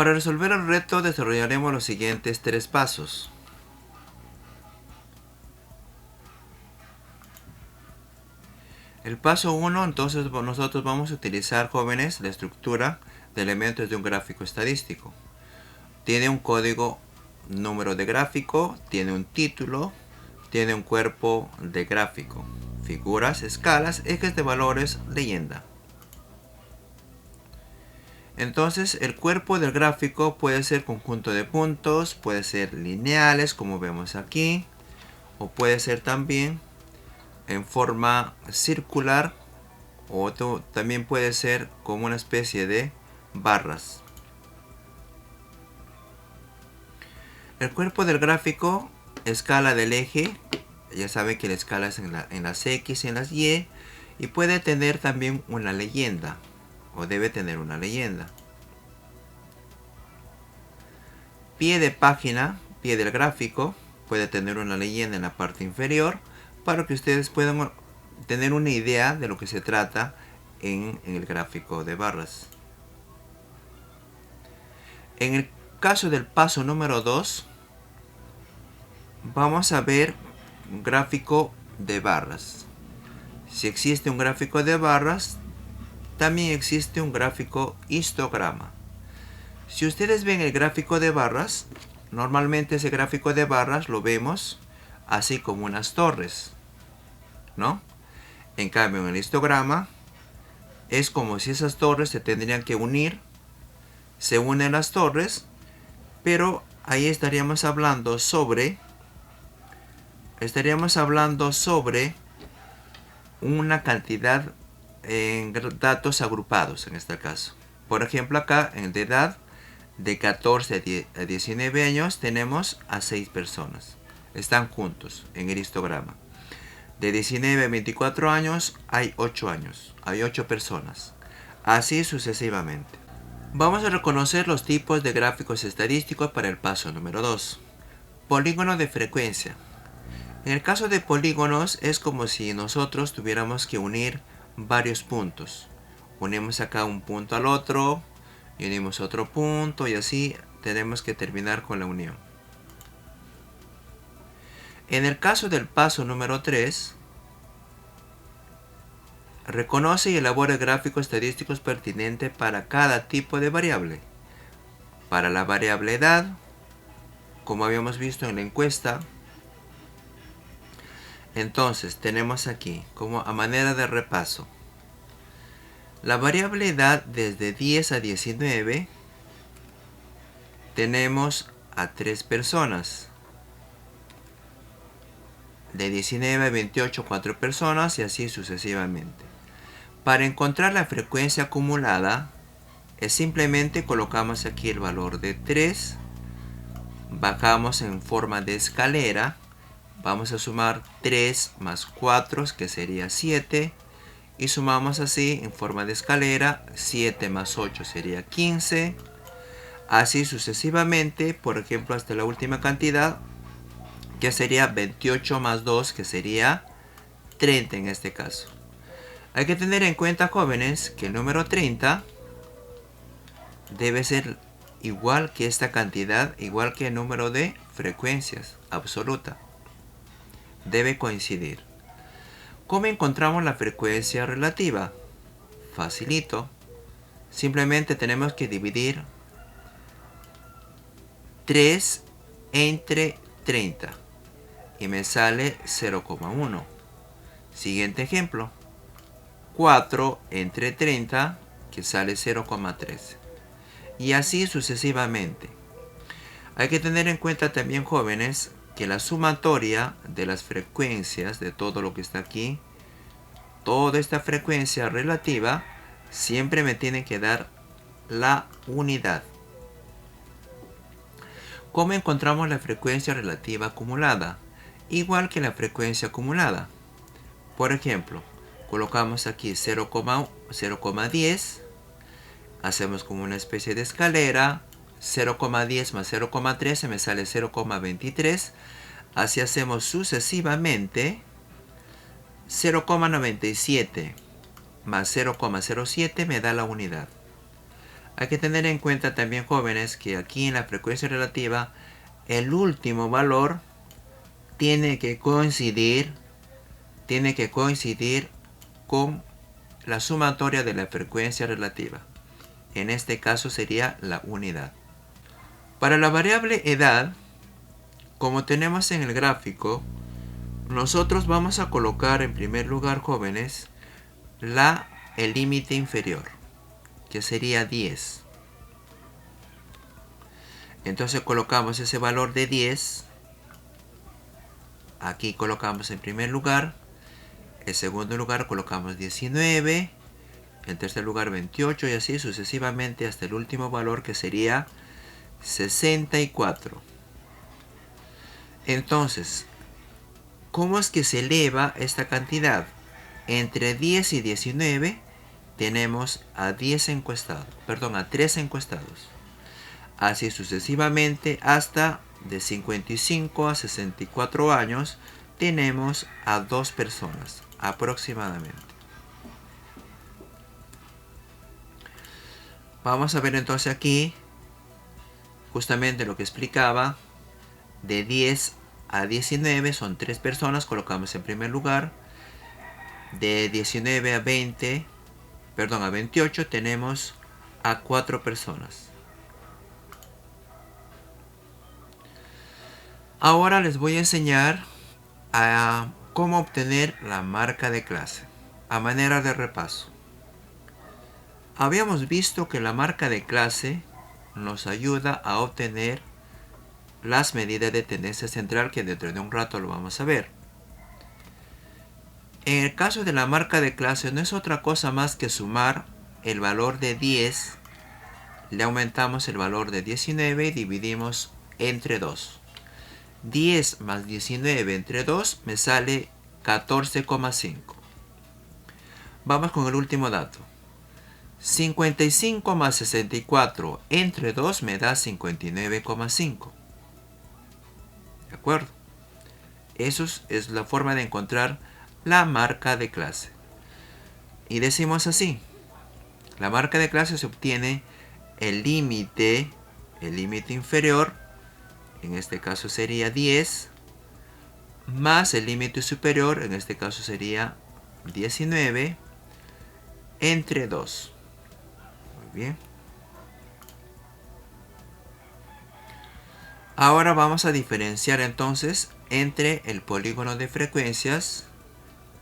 Para resolver el reto desarrollaremos los siguientes 3 pasos. El paso 1, entonces nosotros vamos a utilizar, jóvenes, la estructura de elementos de un gráfico estadístico. Tiene un código, número de gráfico, tiene un título, tiene un cuerpo de gráfico, figuras, escalas, ejes de valores, leyenda. Entonces el cuerpo del gráfico puede ser conjunto de puntos, puede ser lineales como vemos aquí, o puede ser también en forma circular, o también puede ser como una especie de barras. El cuerpo del gráfico, escala del eje, ya saben que la escala es en las X y en las Y, y puede tener también una leyenda, o debe tener una leyenda. Pie de página, pie del gráfico, puede tener una leyenda en la parte inferior, para que ustedes puedan tener una idea de lo que se trata en el gráfico de barras. En el caso del paso número 2, vamos a ver un gráfico de barras. Si existe un gráfico de barras, también existe un gráfico histograma. Si ustedes ven el gráfico de barras, normalmente ese gráfico de barras lo vemos así como unas torres, ¿no? En cambio, en el histograma es como si esas torres se tendrían que unir. Se unen las torres, pero ahí estaríamos hablando sobre una cantidad en datos agrupados en este caso. Por ejemplo, acá en de edad de 14 a 19 años tenemos a 6 personas. Están juntos en el histograma. De 19 a 24 años hay 8 personas. Así sucesivamente. Vamos a reconocer los tipos de gráficos estadísticos para el paso número 2. Polígono de frecuencia. En el caso de polígonos es como si nosotros tuviéramos que unir varios puntos. Unimos acá un punto al otro, y unimos otro punto, y así tenemos que terminar con la unión. En el caso del paso número 3, reconoce y elabora gráficos estadísticos pertinentes para cada tipo de variable. Para la variable edad, como habíamos visto en la encuesta, entonces tenemos aquí como a manera de repaso. La variable edad desde 10 a 19 tenemos a 3 personas. De 19 a 28 4 personas y así sucesivamente. Para encontrar la frecuencia acumulada es simplemente colocamos aquí el valor de 3, bajamos en forma de escalera, vamos a sumar 3 más 4 que sería 7, y sumamos así en forma de escalera, 7 más 8 sería 15, así sucesivamente, por ejemplo hasta la última cantidad, que sería 28 más 2, que sería 30 en este caso. Hay que tener en cuenta, jóvenes, que el número 30 debe ser igual que esta cantidad, igual que el número de frecuencias absoluta. Debe coincidir. ¿Cómo encontramos la frecuencia relativa? Facilito. Simplemente tenemos que dividir 3 entre 30 y me sale 0,1. Siguiente ejemplo. 4 entre 30 que sale 0,13. Y así sucesivamente. Hay que tener en cuenta también, jóvenes, que la sumatoria de las frecuencias de todo lo que está aquí, toda esta frecuencia relativa, siempre me tiene que dar la unidad. ¿Cómo encontramos la frecuencia relativa acumulada? Igual que la frecuencia acumulada. Por ejemplo, colocamos aquí 0,10, hacemos como una especie de escalera, 0,10 más 0,13 me sale 0,23, así hacemos sucesivamente. 0,97 más 0,07 me da la unidad. Hay que tener en cuenta también, jóvenes, que aquí en la frecuencia relativa el último valor tiene que coincidir con la sumatoria de la frecuencia relativa. En este caso sería la unidad. Para la variable edad, como tenemos en el gráfico, nosotros vamos a colocar en primer lugar, jóvenes, el límite inferior, que sería 10. Entonces colocamos ese valor de 10. Aquí colocamos en primer lugar. En segundo lugar colocamos 19. En tercer lugar 28 y así sucesivamente hasta el último valor, que sería 64. Entonces, ¿cómo es que se eleva esta cantidad? Entre 10 y 19 tenemos a 3 encuestados. Así sucesivamente hasta de 55 a 64 años tenemos a 2 personas aproximadamente. Vamos a ver entonces aquí justamente lo que explicaba. De 10 a 19 son 3 personas, colocamos en primer lugar. De 19 a 28 tenemos a 4 personas. Ahora les voy a enseñar a cómo obtener la marca de clase a manera de repaso. Habíamos visto que la marca de clase nos ayuda a obtener las medidas de tendencia central, que dentro de un rato lo vamos a ver. En el caso de la marca de clase no es otra cosa más que sumar el valor de 10, le aumentamos el valor de 19 y dividimos entre 2. 10 más 19 entre 2 me sale 14,5. Vamos con el último dato. 55 más 64 entre 2 me da 59,5. ¿De acuerdo? Eso es la forma de encontrar la marca de clase. Y decimos así. La marca de clase se obtiene el límite inferior, en este caso sería 10, más el límite superior, en este caso sería 19, entre 2. Muy bien. Ahora vamos a diferenciar entonces entre el polígono de frecuencias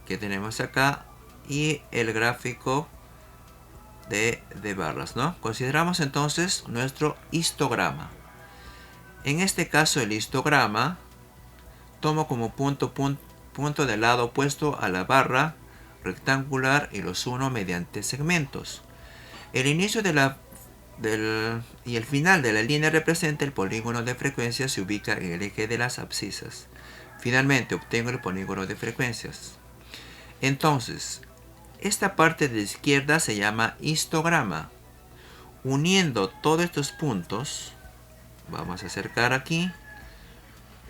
que tenemos acá y el gráfico de barras, ¿no? Consideramos entonces nuestro histograma. En este caso el histograma tomo como punto del lado opuesto a la barra rectangular y los uno mediante segmentos. El inicio y el final de la línea representa el polígono de frecuencias, se ubica en el eje de las abscisas. Finalmente obtengo el polígono de frecuencias. Entonces, esta parte de la izquierda se llama histograma. Uniendo todos estos puntos, vamos a acercar aquí,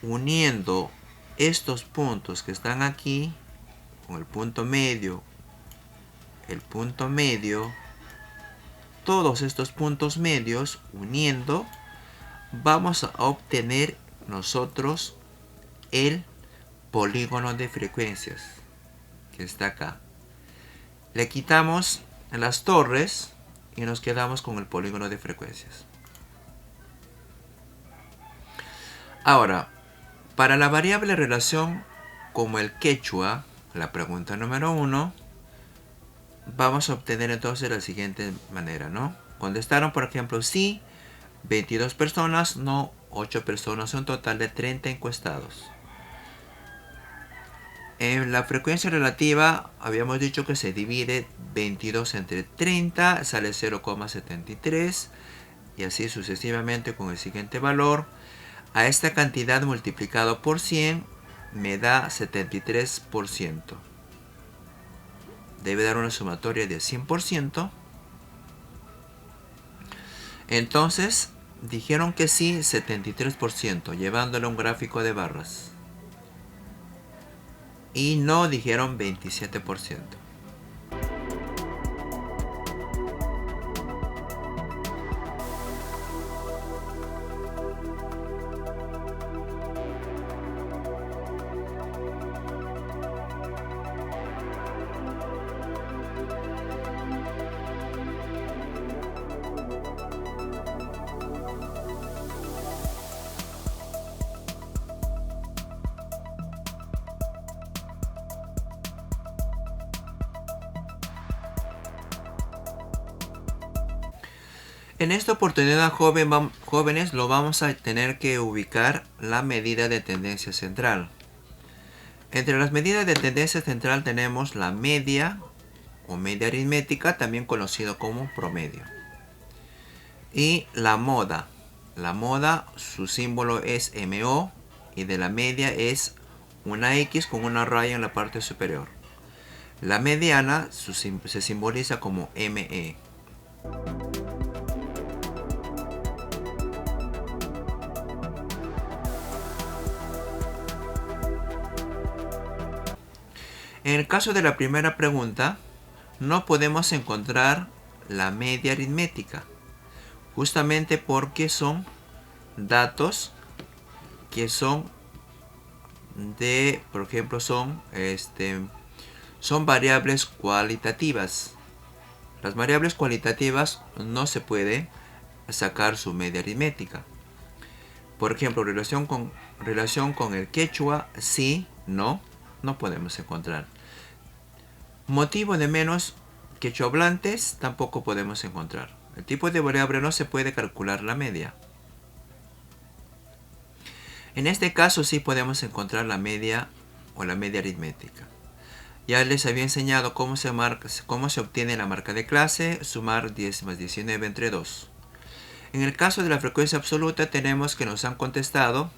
uniendo estos puntos que están aquí, con el punto medio, todos estos puntos medios, uniendo, vamos a obtener nosotros el polígono de frecuencias, que está acá. Le quitamos las torres y nos quedamos con el polígono de frecuencias. Ahora, para la variable relación como el quechua, la pregunta número 1, vamos a obtener entonces de la siguiente manera, ¿no? Contestaron, por ejemplo, sí, 22 personas, no, 8 personas, un total de 30 encuestados. En la frecuencia relativa habíamos dicho que se divide 22 entre 30, sale 0,73 y así sucesivamente con el siguiente valor. A esta cantidad multiplicado por 100 me da 73%. Debe dar una sumatoria de 100%. Entonces dijeron que sí, 73%, llevándolo a un gráfico de barras. Y no dijeron 27%. En esta oportunidad, jóvenes, lo vamos a tener que ubicar la medida de tendencia central. Entre las medidas de tendencia central tenemos la media o media aritmética, también conocido como promedio. Y la moda. La moda, su símbolo es MO, y de la media es una X con una raya en la parte superior. La mediana se simboliza como ME. En el caso de la primera pregunta, no podemos encontrar la media aritmética, justamente porque son datos que son por ejemplo, son variables cualitativas. Las variables cualitativas no se puede sacar su media aritmética. Por ejemplo, relación con el quechua, sí, no podemos encontrar. Motivo de menos quechua hablantes, tampoco podemos encontrar. El tipo de variable no se puede calcular la media. En este caso sí podemos encontrar la media o la media aritmética. Ya les había enseñado cómo se obtiene la marca de clase, sumar 10 más 19 entre 2. En el caso de la frecuencia absoluta tenemos que nos han contestado,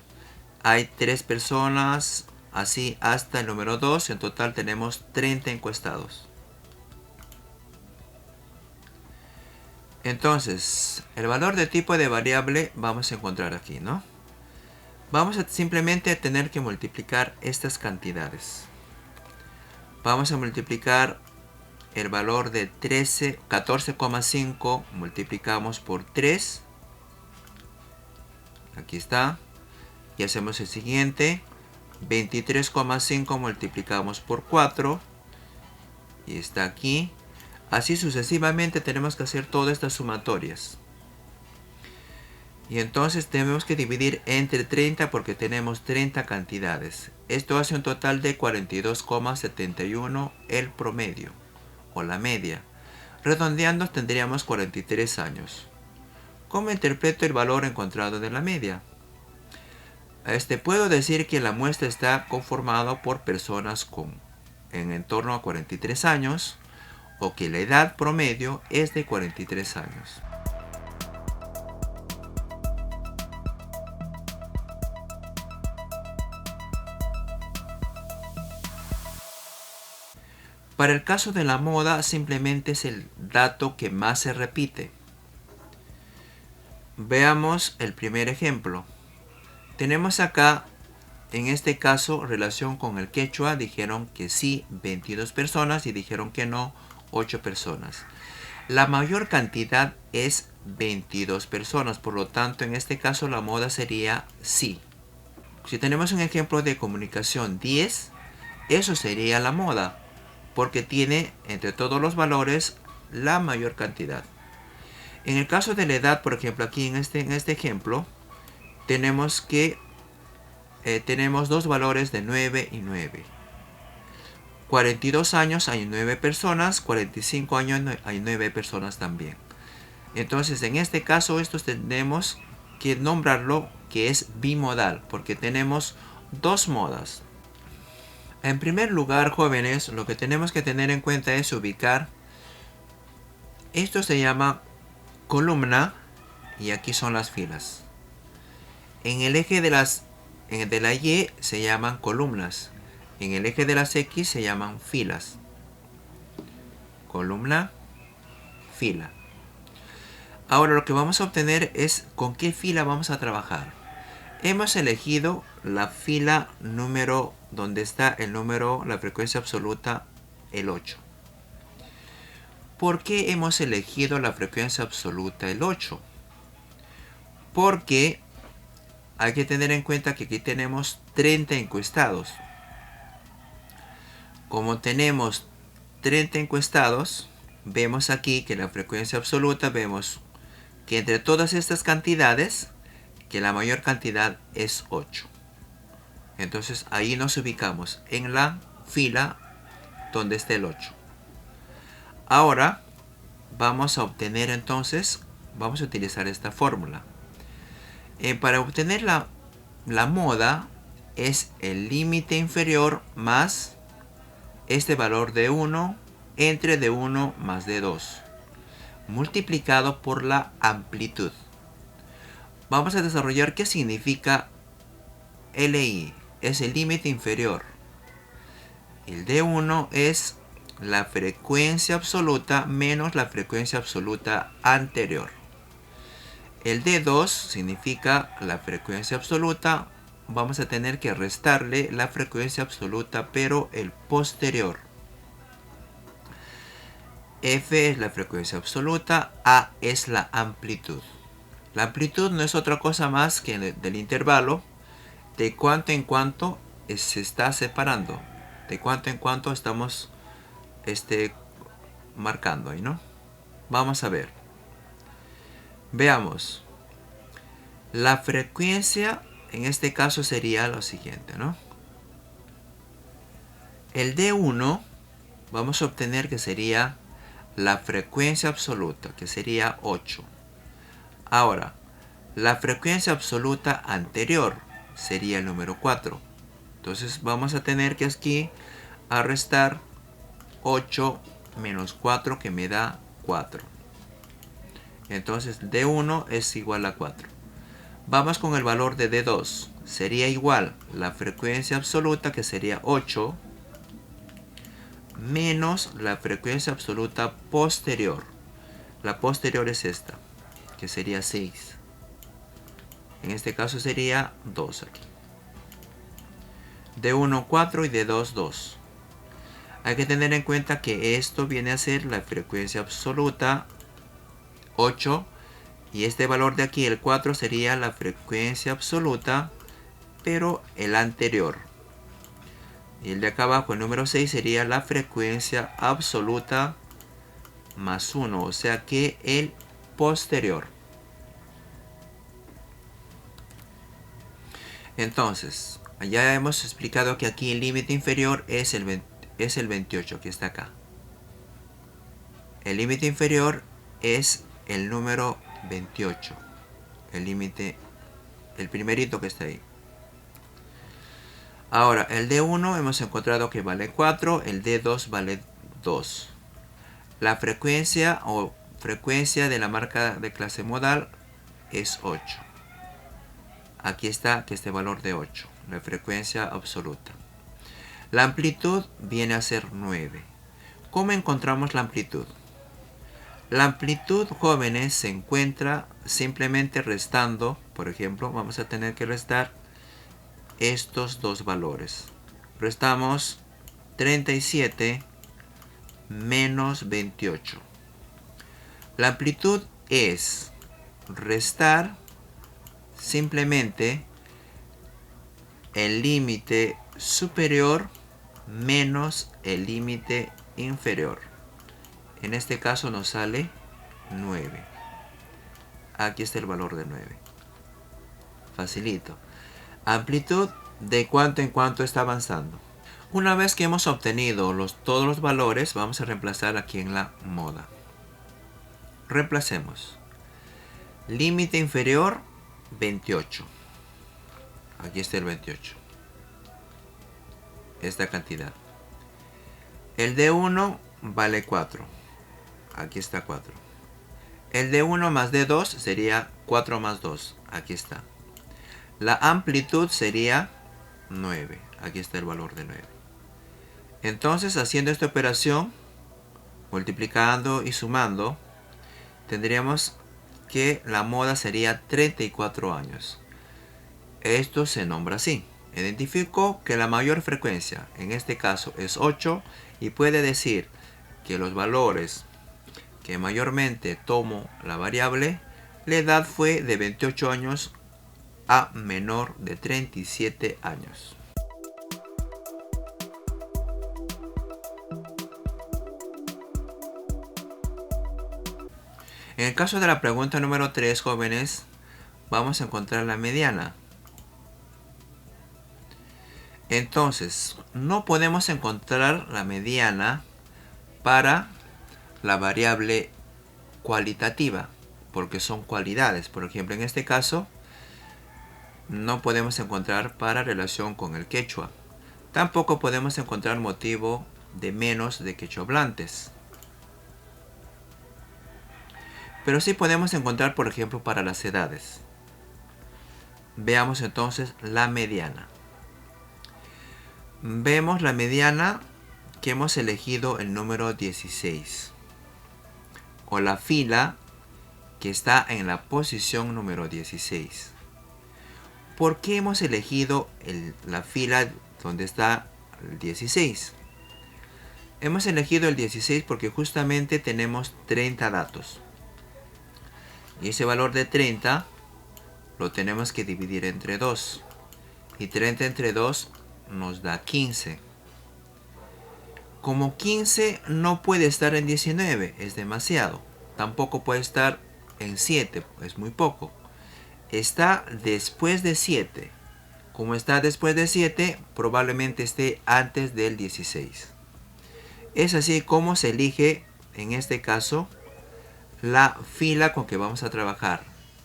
hay 3 personas, así hasta el número 2, en total tenemos 30 encuestados. Entonces, el valor de tipo de variable vamos a encontrar aquí, ¿no? Vamos a simplemente tener que multiplicar estas cantidades. Vamos a multiplicar el valor de 14,5 multiplicamos por 3. Aquí está. Y hacemos el siguiente. 23,5 multiplicamos por 4. Y está aquí. Así sucesivamente tenemos que hacer todas estas sumatorias. Y entonces tenemos que dividir entre 30 porque tenemos 30 cantidades. Esto hace un total de 42,71 el promedio o la media. Redondeando tendríamos 43 años. ¿Cómo interpreto el valor encontrado de la media? Puedo decir que la muestra está conformada por personas en torno a 43 años o que la edad promedio es de 43 años. Para el caso de la moda, simplemente es el dato que más se repite. Veamos el primer ejemplo. Tenemos acá, en este caso, relación con el quechua. Dijeron que sí, 22 personas, y dijeron que no, 8 personas. La mayor cantidad es 22 personas, por lo tanto, en este caso, la moda sería sí. Si tenemos un ejemplo de comunicación 10, eso sería la moda, porque tiene entre todos los valores la mayor cantidad. En el caso de la edad, por ejemplo, aquí en este ejemplo, tenemos dos valores de 9 y 9. 42 años hay 9 personas, 45 años hay 9 personas también. Entonces, en este caso, estos tenemos que nombrarlo que es bimodal, porque tenemos dos modas. En primer lugar, jóvenes, lo que tenemos que tener en cuenta es ubicar. Esto se llama columna y aquí son las filas. En el eje de la Y se llaman columnas. En el eje de las X se llaman filas. Columna, fila. Ahora lo que vamos a obtener es con qué fila vamos a trabajar. Hemos elegido la fila número donde está el número, la frecuencia absoluta, el 8. ¿Por qué hemos elegido la frecuencia absoluta el 8? Porque hay que tener en cuenta que aquí tenemos 30 encuestados. Como tenemos 30 encuestados, vemos aquí que la frecuencia absoluta, vemos que entre todas estas cantidades, que la mayor cantidad es 8. Entonces ahí nos ubicamos en la fila donde está el 8. Ahora vamos a obtener entonces, vamos a utilizar esta fórmula. Para obtener la moda es el límite inferior más este valor de 1 entre d1 más d2 multiplicado por la amplitud. Vamos a desarrollar qué significa LI. Es el límite inferior. El D1 es la frecuencia absoluta menos la frecuencia absoluta anterior. El D2 significa la frecuencia absoluta. Vamos a tener que restarle la frecuencia absoluta, pero el posterior. F es la frecuencia absoluta, A es la amplitud. La amplitud no es otra cosa más que del intervalo de cuánto en cuánto se está separando, de cuánto en cuánto estamos marcando ahí, ¿no? Vamos a ver. Veamos. La frecuencia en este caso sería lo siguiente, ¿no? El D1 vamos a obtener que sería la frecuencia absoluta, que sería 8. Ahora, la frecuencia absoluta anterior sería el número 4. Entonces vamos a tener que aquí a restar 8 menos 4 que me da 4. Entonces D1 es igual a 4. Vamos con el valor de D2. Sería igual la frecuencia absoluta, que sería 8, menos la frecuencia absoluta posterior. La posterior es esta, que sería 6. En este caso sería 2 aquí. D1 4 y D2 2. Hay que tener en cuenta que esto viene a ser la frecuencia absoluta 8 y este valor de aquí, el 4, sería la frecuencia absoluta, pero el anterior. Y el de acá abajo, el número 6, sería la frecuencia absoluta más 1, o sea que el posterior. Entonces, ya hemos explicado que aquí el límite inferior es el 28, que está acá. El límite inferior es el número 28. El límite, el primerito que está ahí. Ahora, el D1 hemos encontrado que vale 4, el D2 vale 2. La frecuencia o frecuencia de la marca de clase modal es 8. Aquí está que este valor de 8, la frecuencia absoluta. La amplitud viene a ser 9. ¿Cómo encontramos la amplitud? La amplitud, jóvenes, se encuentra simplemente restando. Por ejemplo, vamos a tener que restar estos dos valores. Restamos 37 menos 28. La amplitud es restar simplemente el límite superior menos el límite inferior. En este caso nos sale 9. Aquí está el valor de 9. Facilito. Amplitud de cuánto en cuánto está avanzando. Una vez que hemos obtenido todos los valores, vamos a reemplazar aquí en la moda. Reemplacemos. Límite inferior 28. Aquí está el 28. Esta cantidad. El D1 vale 4. Aquí está 4. El D1 más D2 sería 4 más 2. Aquí está. La amplitud sería 9. Aquí está el valor de 9. Entonces, haciendo esta operación, multiplicando y sumando, tendríamos que la moda sería 34 años. Esto se nombra así. Identifico que la mayor frecuencia, en este caso, es 8 y puede decir que los valores que mayormente tomo la variable, la edad fue de 28 años a menor de 37 años. En el caso de la pregunta número 3, jóvenes, vamos a encontrar la mediana. Entonces, no podemos encontrar la mediana para la variable cualitativa. porque son cualidades. Por ejemplo, en este caso no podemos encontrar para relación con el quechua. Tampoco podemos encontrar motivo de menos de quechohablantes. Pero sí podemos encontrar, por ejemplo, para las edades. Veamos entonces la mediana. Vemos la mediana que hemos elegido el número 16. O la fila que está en la posición número 16. ¿Por qué hemos elegido la fila donde está el 16? Hemos elegido el 16 porque justamente tenemos 30 datos. Y ese valor de 30 lo tenemos que dividir entre 2. Y 30 entre 2 nos da 15. Como 15 no puede estar en 19, es demasiado. Tampoco puede estar en 7, es muy poco. Está después de 7. Como está después de 7, probablemente esté antes del 16. Es así como se elige, en este caso, la fila con que vamos a trabajar.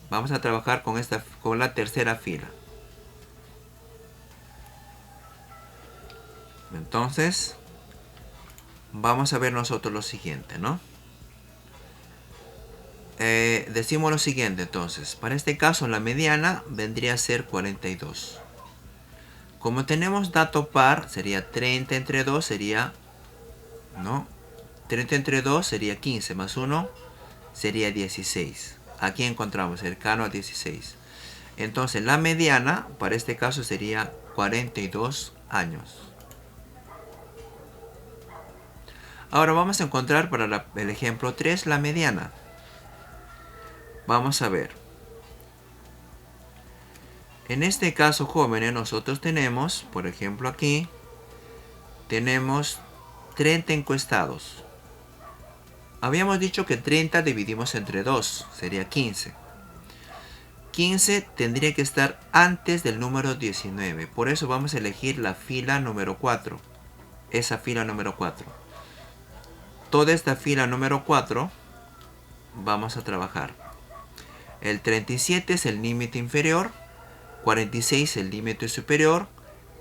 Vamos a trabajar con la tercera fila. Entonces, vamos a ver nosotros lo siguiente, ¿no? Decimos lo siguiente entonces. Para este caso, la mediana vendría a ser 42. Como tenemos dato par, sería 30 entre 2, sería... ¿no? 30 entre 2 sería 15, más 1 sería 16. Aquí encontramos cercano a 16. Entonces la mediana para este caso sería 42 años. Ahora vamos a encontrar para el ejemplo 3 la mediana. Vamos a ver. En este caso, jóvenes, nosotros tenemos, por ejemplo aquí, tenemos 30 encuestados. Habíamos dicho que 30 dividimos entre 2, sería 15. 15 tendría que estar antes del número 19. Por eso vamos a elegir la fila número 4. Esa fila número 4. Toda esta fila número 4 vamos a trabajar. El 37 es el límite inferior. 46 es el límite superior.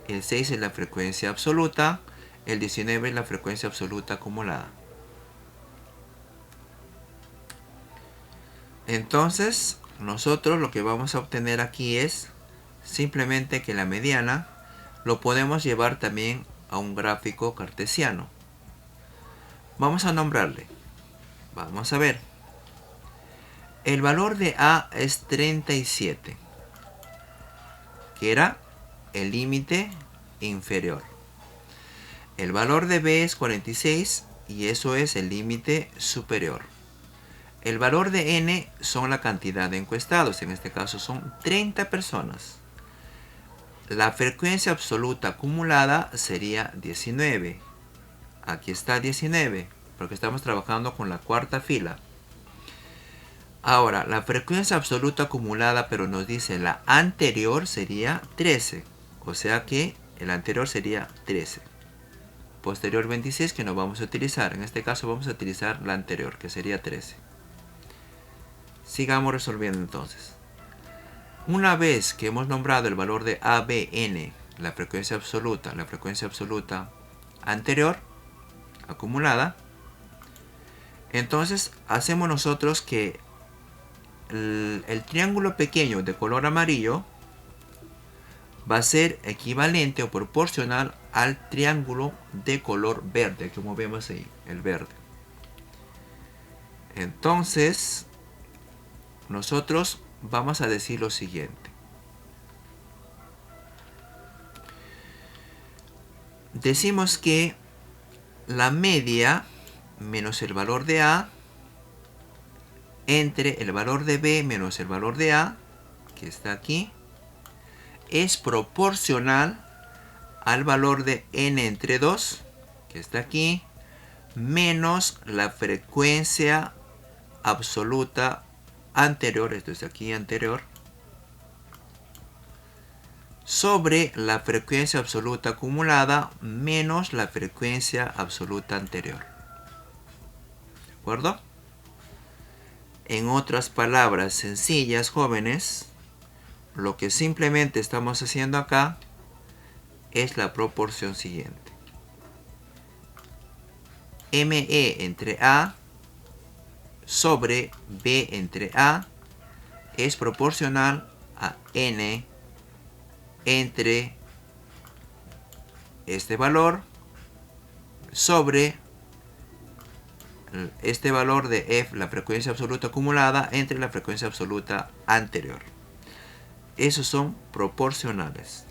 El 6 es la frecuencia absoluta. El 19 es la frecuencia absoluta acumulada. Entonces, nosotros lo que vamos a obtener aquí es simplemente que la mediana lo podemos llevar también a un gráfico cartesiano. Vamos a nombrarle. Vamos a ver. El valor de A es 37, que era el límite inferior. El valor de B es 46 y eso es el límite superior. El valor de N son la cantidad de encuestados, en este caso son 30 personas. La frecuencia absoluta acumulada sería 19. Aquí está 19, porque estamos trabajando con la cuarta fila. Ahora, la frecuencia absoluta acumulada, pero nos dice la anterior sería 13. O sea que el anterior sería 13. Posterior 26 que no vamos a utilizar. En este caso vamos a utilizar la anterior, que sería 13. Sigamos resolviendo entonces. Una vez que hemos nombrado el valor de ABN, la frecuencia absoluta anterior, acumulada, entonces hacemos nosotros que el triángulo pequeño de color amarillo va a ser equivalente o proporcional al triángulo de color verde, como vemos ahí, el verde. Entonces, nosotros vamos a decir lo siguiente. Decimos que la media menos el valor de A entre el valor de B menos el valor de A, que está aquí, es proporcional al valor de N entre 2, que está aquí, menos la frecuencia absoluta anterior, esto es aquí anterior, sobre la frecuencia absoluta acumulada menos la frecuencia absoluta anterior. ¿De acuerdo? En otras palabras sencillas, jóvenes, lo que simplemente estamos haciendo acá es la proporción siguiente. ME entre A sobre B entre A es proporcional a N entre este valor sobre este valor de F, la frecuencia absoluta acumulada, entre la frecuencia absoluta anterior. Esos son proporcionales.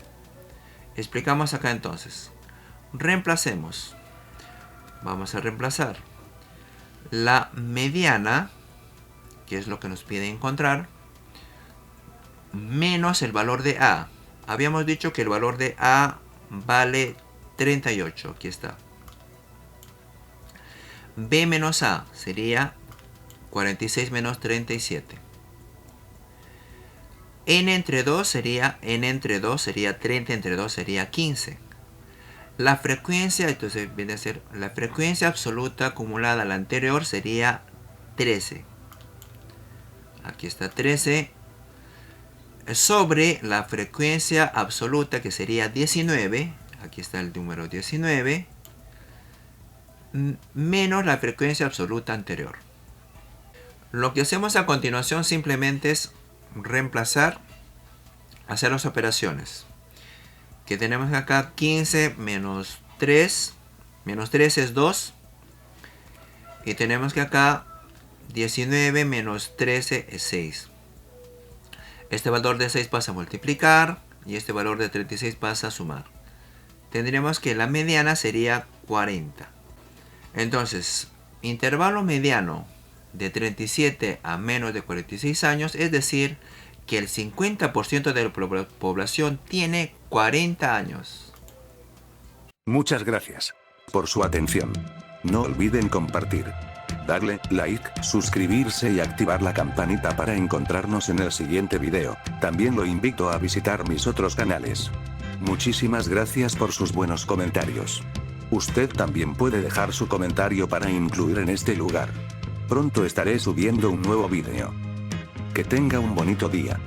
Explicamos acá entonces. Reemplacemos. Vamos a reemplazar la mediana, que es lo que nos pide encontrar, menos el valor de A. Habíamos dicho que el valor de A vale 38. Aquí está. B menos A sería 46 menos 37. N entre 2 sería 30 entre 2 sería 15. La frecuencia, entonces viene a ser la frecuencia absoluta acumulada a la anterior sería 13. Aquí está 13 sobre la frecuencia absoluta que sería 19. Aquí está el número 19 menos la frecuencia absoluta anterior. Lo que hacemos a continuación simplemente es reemplazar, hacer las operaciones. Que tenemos acá 15 menos 3 es 2. Y tenemos que acá 19 menos 13 es 6. Este valor de 6 pasa a multiplicar y este valor de 36 pasa a sumar. Tendríamos que la mediana sería 40. Entonces, intervalo mediano de 37 a menos de 46 años, es decir, que el 50% de la población tiene 40 años. Muchas gracias por su atención. No olviden compartir, darle like, suscribirse y activar la campanita para encontrarnos en el siguiente video. También lo invito a visitar mis otros canales. Muchísimas gracias por sus buenos comentarios. Usted también puede dejar su comentario para incluir en este lugar. Pronto estaré subiendo un nuevo video. Que tenga un bonito día.